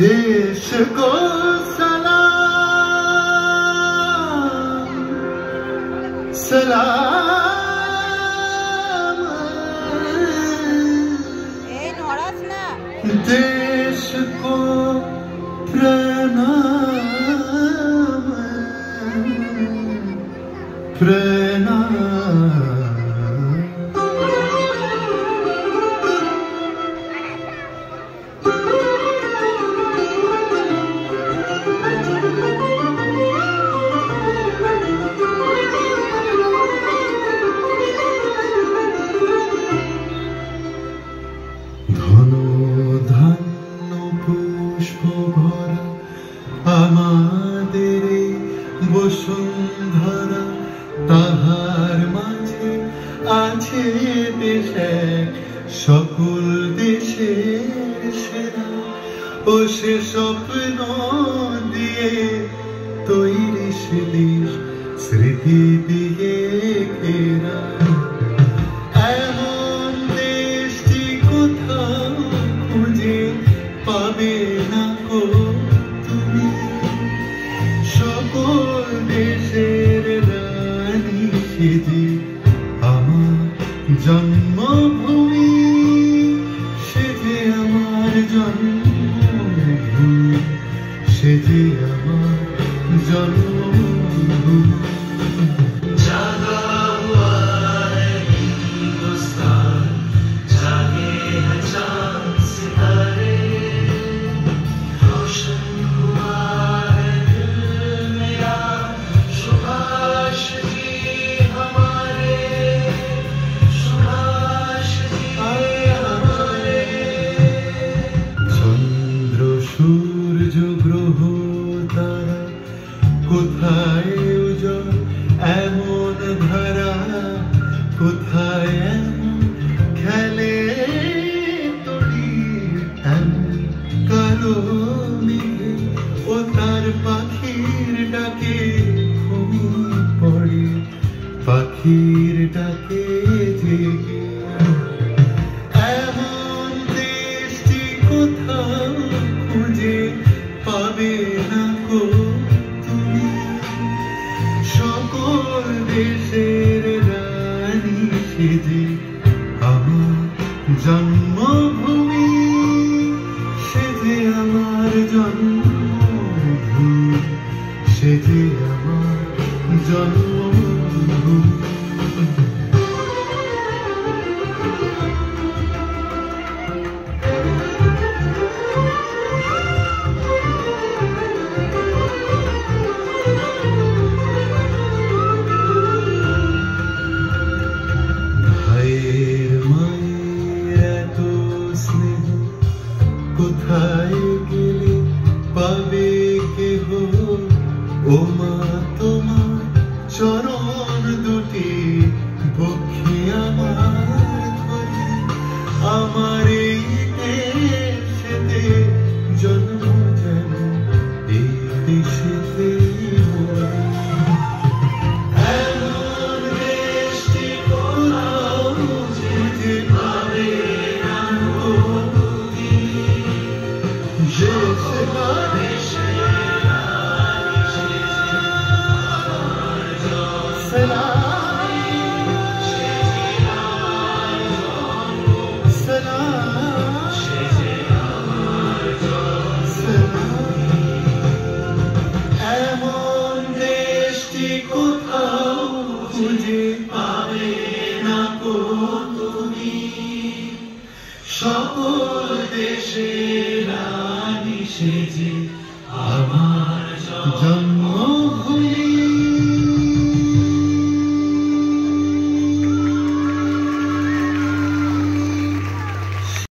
देश को सलाम सलाम देश को प्रणाम प्रणाम আমাদের বসুন্ধরা তাহার মাঝে আছে দেশ এক সকল দেশের সেরা ও সে স্বপ্ন দিয়ে তৈরি সে দেশ স্মৃতি দিয়ে ঘেরা এমন দেশটি কোথাও খুঁজে পাবে না কো তুমি সকল দেশের রানী সেজে আমার জন্মভূমি সেজে আমার জন্মভূমি সেজে আমার জন্মভূমি কোথায় উজল এমন ধারা কোথায় এমন খেলে তড়ি এমন কালো মেঘে ও তার পাখির ডাকে ঘুমিয়ে পড়ে পাখির ডাকে জেগে এমন দেশটি কোথাও খুঁজে পাবে না কো সকল দেশের রানী সেজে আমার জন্মভূমি সেজে আমার জন্মভূমি সেজে আমার জন্মভূমি কোথায় গেলে পাবে কেহ ও মা তোমার চরণ দুটি বক্ষে আমার ধরে আমার এই দেশেতে জন্ম যেন এই দেশেতে এমন দেশটি কোথাও খুঁজে পাবে না এমন দেশটি কোথাও খুঁজে পাবে না কো তুমি সকল দেশের রানী সেজে আমার জন্ম